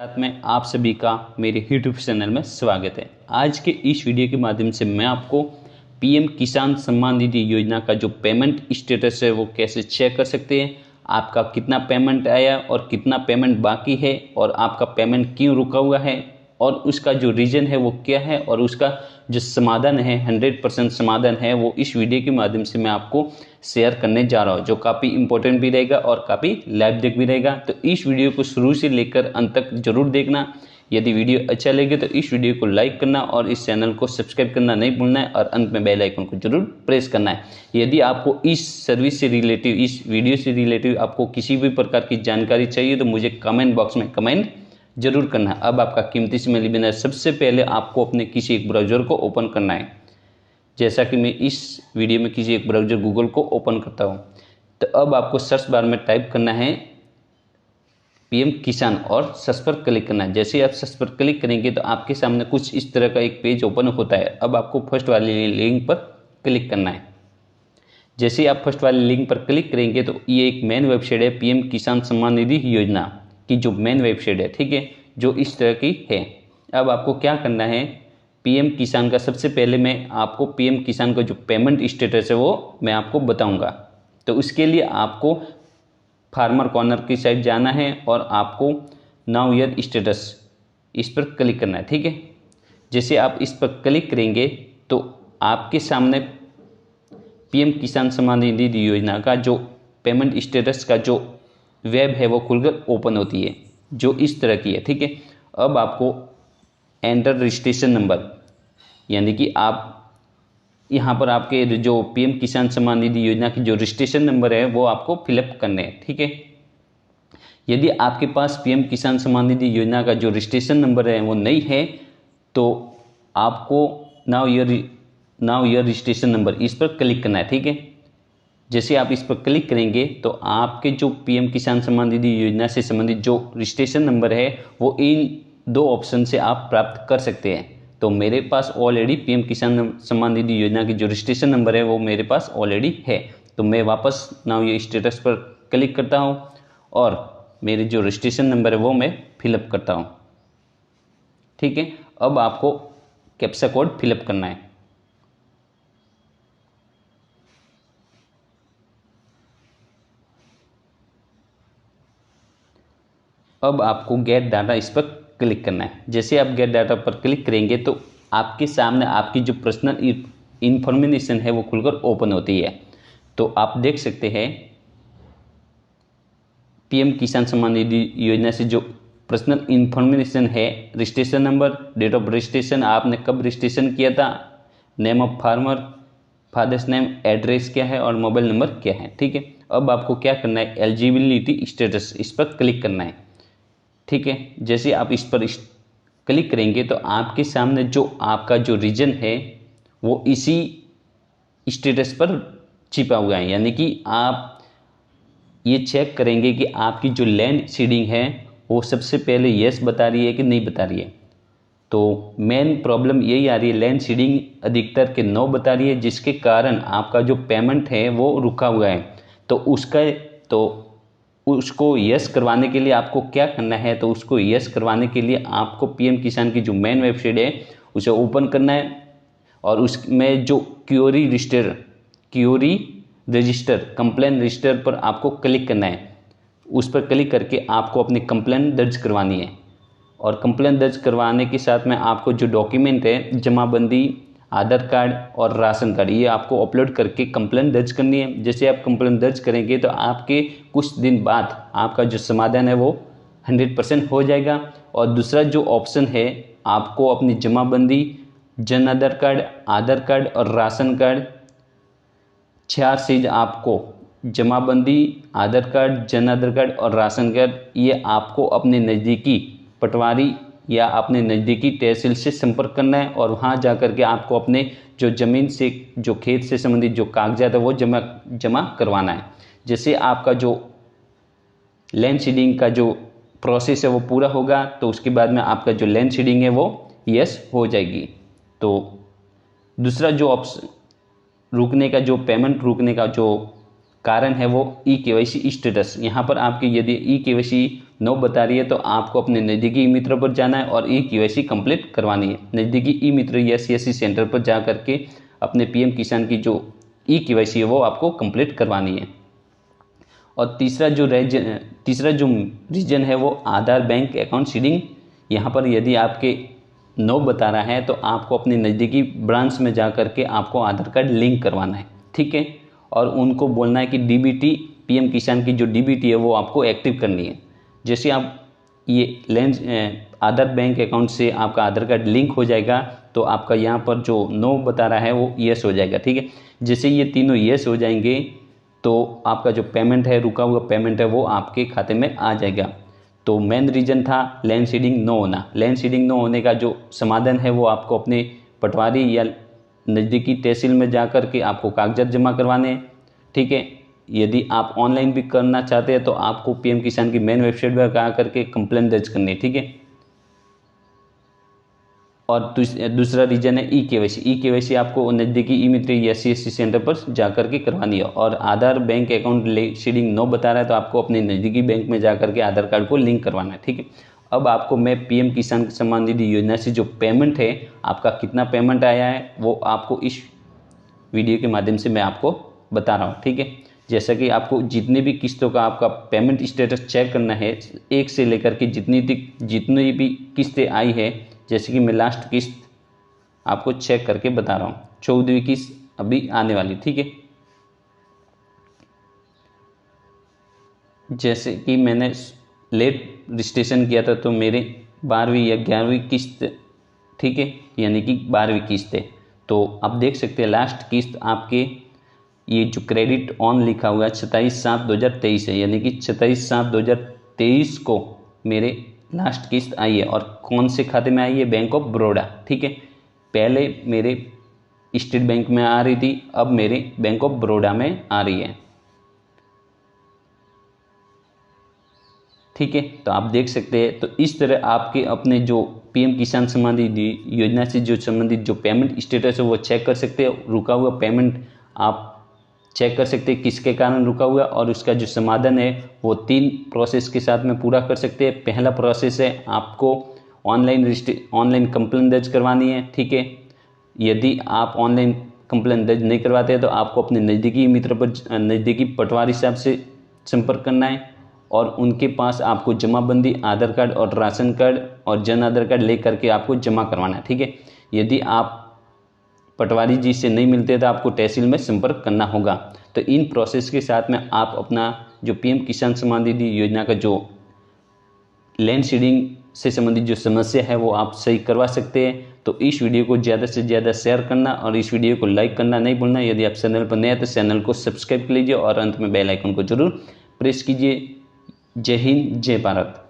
साथ में आप सभी का मेरे YouTube चैनल में स्वागत है। आज के इस वीडियो के माध्यम से मैं आपको पीएम किसान सम्मान निधि योजना का जो पेमेंट स्टेटस है वो कैसे चेक कर सकते हैं, आपका कितना पेमेंट आया और कितना पेमेंट बाकी है और आपका पेमेंट क्यों रुका हुआ है और उसका जो रीज़न है वो क्या है और उसका जो समाधान है 100% समाधान है वो इस वीडियो के माध्यम से मैं आपको शेयर करने जा रहा हूँ, जो काफ़ी इंपॉर्टेंट भी रहेगा और काफ़ी लाभदायक भी रहेगा। तो इस वीडियो को शुरू से लेकर अंत तक जरूर देखना। यदि वीडियो अच्छा लगे तो इस वीडियो को लाइक करना और इस चैनल को सब्सक्राइब करना नहीं भूलना है और अंत में बेल आइकन को जरूर प्रेस करना है। यदि आपको इस सर्विस से रिलेटिव, इस वीडियो से रिलेटिव आपको किसी भी प्रकार की जानकारी चाहिए तो मुझे कमेंट बॉक्स में कमेंट जरूर करना है। अब आपका कीमती समय लिए बिना सबसे पहले आपको अपने किसी एक ब्राउज़र को ओपन करना है। जैसा कि मैं इस वीडियो में किसी एक ब्राउज़र गूगल को ओपन करता हूँ, तो अब आपको सर्च बार में टाइप करना है पीएम किसान और सर्च पर क्लिक करना है। जैसे आप सर्च पर क्लिक करेंगे तो आपके सामने कुछ इस तरह का एक पेज ओपन होता है। अब आपको फर्स्ट वाली लिंक पर क्लिक करना है। जैसे आप फर्स्ट वाली लिंक पर क्लिक करेंगे तो ये एक मेन वेबसाइट है, पीएम किसान सम्मान निधि योजना की जो मेन वेबसाइट है, ठीक है, जो इस तरह की है। अब आपको क्या करना है, पीएम किसान का सबसे पहले मैं आपको पीएम किसान का जो पेमेंट स्टेटस है वो मैं आपको बताऊंगा। तो उसके लिए आपको फार्मर कॉर्नर की साइड जाना है और आपको नाउ ईयर स्टेटस इस पर क्लिक करना है, ठीक है। जैसे आप इस पर क्लिक करेंगे तो आपके सामने पीएम किसान सम्मान निधि योजना का जो पेमेंट स्टेटस का जो वेब है वो खुलकर ओपन होती है, जो इस तरह की है, ठीक है। अब आपको एंटर रजिस्ट्रेशन नंबर, यानी कि आप यहाँ पर आपके जो पीएम किसान सम्मान निधि योजना की जो रजिस्ट्रेशन नंबर है वो आपको फिलअप करने हैं, ठीक है। यदि आपके पास पीएम किसान सम्मान निधि योजना का जो रजिस्ट्रेशन नंबर है वो नहीं है तो आपको नाउ ईयर रजिस्ट्रेशन नंबर इस पर क्लिक करना है, ठीक है। जैसे आप इस पर क्लिक करेंगे तो आपके जो पीएम किसान सम्मान निधि योजना से संबंधित जो रजिस्ट्रेशन नंबर है वो इन दो ऑप्शन से आप प्राप्त कर सकते हैं। तो मेरे पास ऑलरेडी पीएम किसान सम्मान निधि योजना की जो रजिस्ट्रेशन नंबर है वो मेरे पास ऑलरेडी है। तो मैं वापस नाउ ये स्टेटस पर क्लिक करता हूँ और मेरे जो रजिस्ट्रेशन नंबर है वो मैं फिलअप करता हूँ, ठीक है। अब आपको कैप्चा कोड फिलअप करना है। अब आपको गेट डाटा इस पर क्लिक करना है। जैसे आप गेट डाटा पर क्लिक करेंगे तो आपके सामने आपकी जो पर्सनल इंफॉर्मेशन है वो खुलकर ओपन होती है। तो आप देख सकते हैं पीएम किसान सम्मान निधि योजना से जो पर्सनल इंफॉर्मेशन है, registration number, date of registration, आपने कब रजिस्ट्रेशन किया था, name of farmer, father's name, address क्या है और मोबाइल नंबर क्या है, ठीक है। अब आपको क्या करना है, एलिजिबिलिटी स्टेटस इस पर क्लिक करना है, ठीक है। जैसे आप इस पर क्लिक करेंगे तो आपके सामने जो आपका जो रीजन है वो इसी स्टेटस पर छिपा हुआ है, यानी कि आप ये चेक करेंगे कि आपकी जो लैंड सीडिंग है वो सबसे पहले यस बता रही है कि नहीं बता रही है। तो मेन प्रॉब्लम यही आ रही है, लैंड सीडिंग अधिकतर के नो बता रही है, जिसके कारण आपका जो पेमेंट है वो रुका हुआ है। तो उसको यस करवाने के लिए आपको क्या करना है, तो उसको यस करवाने के लिए आपको पीएम किसान की जो मेन वेबसाइट है उसे ओपन करना है और उसमें जो क्यूरी रजिस्टर कंप्लेन रजिस्टर पर आपको क्लिक करना है। उस पर क्लिक करके आपको अपनी कंप्लेन दर्ज करवानी है और कंप्लेन दर्ज करवाने के साथ में आपको जो डॉक्यूमेंट है, जमाबंदी, आधार कार्ड और राशन कार्ड, ये आपको अपलोड करके कंप्लेन दर्ज करनी है। जैसे आप कंप्लेन दर्ज करेंगे तो आपके कुछ दिन बाद आपका जो समाधान है वो 100% हो जाएगा। और दूसरा जो ऑप्शन है, आपको अपनी जमाबंदी, जन आधार कार्ड और राशन कार्ड, 4 चीज़ आपको जमाबंदी, आधार कार्ड, जन आधार कार्ड और राशन कार्ड, ये आपको अपने नज़दीकी पटवारी या अपने नज़दीकी तहसील से संपर्क करना है और वहाँ जाकर के आपको अपने जो ज़मीन से, जो खेत से संबंधित जो कागजात है वो जमा करवाना है। जैसे आपका जो लैंड सीडिंग का जो प्रोसेस है वो पूरा होगा तो उसके बाद में आपका जो लैंड सीडिंग है वो यस हो जाएगी। तो दूसरा जो ऑप्शन रुकने का, जो पेमेंट रुकने का जो कारण है वो ई केवाईसी स्टेटस। यहाँ पर आपकी यदि ई केवाईसी नो बता रही है तो आपको अपने नज़दीकी ई मित्र पर जाना है और ई-केवाईसी कंप्लीट करवानी है। नज़दीकी ई मित्र या सीएससी सेंटर पर जा करके अपने पीएम किसान की जो ई-केवाईसी है वो आपको कंप्लीट करवानी है। और तीसरा जो रीजन है वो आधार बैंक अकाउंट सीडिंग। यहाँ पर यदि आपके नो बता रहा है तो आपको अपने नज़दीकी ब्रांच में जा करके आपको आधार कार्ड लिंक करवाना है, ठीक है। और उनको बोलना है कि डीबीटी पीएम किसान की जो डीबीटी है वो आपको एक्टिव करनी है। जैसे आप ये आधार बैंक अकाउंट से आपका आधार कार्ड लिंक हो जाएगा तो आपका यहाँ पर जो नो बता रहा है वो येस हो जाएगा, ठीक है। जैसे ये तीनों येस हो जाएंगे तो आपका जो पेमेंट है, रुका हुआ पेमेंट है, वो आपके खाते में आ जाएगा। तो मेन रीज़न था लैंड सीडिंग नो होना। लैंड सीडिंग नो होने का जो समाधान है वो आपको अपने पटवारी या नज़दीकी तहसील में जा कर के आपको कागजात जमा करवाने हैं, ठीक है। यदि आप ऑनलाइन भी करना चाहते हैं तो आपको पीएम किसान की मेन वेबसाइट पर आ करके कंप्लेंट दर्ज करनी है, ठीक है। और दूसरा रीजन है ई-केवाईसी। ई-केवाईसी आपको नज़दीकी ई मित्र या सीएससी सेंटर पर जा करके करवानी है। और आधार बैंक अकाउंट सीडिंग नो बता रहा है तो आपको अपने नज़दीकी बैंक में जा करके आधार कार्ड को लिंक करवाना है, ठीक है। अब आपको मैं पीएम किसान सम्मान निधि योजना से जो पेमेंट है, आपका कितना पेमेंट आया है वो आपको इस वीडियो के माध्यम से मैं आपको बता रहा हूँ, ठीक है। जैसा कि आपको जितनी भी किस्तों का आपका पेमेंट स्टेटस चेक करना है, एक से लेकर के जितनी भी किस्तें आई है, जैसे कि मैं लास्ट किस्त आपको चेक करके बता रहा हूँ, 14वीं किस्त अभी आने वाली, ठीक है। जैसे कि मैंने लेट रजिस्ट्रेशन किया था तो मेरे 12वीं या 11वीं किस्त, ठीक है, यानी कि 12वीं किस्त है। तो आप देख सकते हैं लास्ट किस्त आपके ये जो क्रेडिट ऑन लिखा हुआ है 27/7/2023 है, यानी कि 27/7/2023 को मेरे लास्ट किस्त आई है। और कौन से खाते में आई है? बैंक ऑफ बड़ौदा, ठीक है। पहले मेरे स्टेट बैंक में आ रही थी, अब मेरे बैंक ऑफ बड़ौदा में आ रही है, ठीक है। तो आप देख सकते हैं। तो इस तरह आपके अपने जो पीएम किसान सम्मान निधि योजना से जो संबंधित जो पेमेंट स्टेटस है वो चेक कर सकते हैं। रुका हुआ पेमेंट आप चेक कर सकते हैं किसके कारण रुका हुआ, और उसका जो समाधान है वो 3 प्रोसेस के साथ में पूरा कर सकते हैं। पहला प्रोसेस है आपको ऑनलाइन कंप्लेंट दर्ज करवानी है, ठीक है। यदि आप ऑनलाइन कंप्लेंट दर्ज नहीं करवाते हैं तो आपको अपने नज़दीकी मित्र पर नज़दीकी पटवारी साहब से संपर्क करना है और उनके पास आपको जमाबंदी आधार कार्ड और राशन कार्ड और जन आधार कार्ड ले करके आपको जमा करवाना है, ठीक है। यदि आप पटवारी जी से नहीं मिलते तो आपको तहसील में संपर्क करना होगा। तो इन प्रोसेस के साथ में आप अपना जो पीएम किसान सम्मान निधि योजना का जो लैंड सीडिंग से संबंधित जो समस्या है वो आप सही करवा सकते हैं। तो इस वीडियो को ज़्यादा से ज़्यादा शेयर करना और इस वीडियो को लाइक करना नहीं भूलना। यदि आप चैनल पर नए हैं तो चैनल को सब्सक्राइब कर लीजिए और अंत में बेल आइकन को जरूर प्रेस कीजिए। जय हिंद, जय भारत।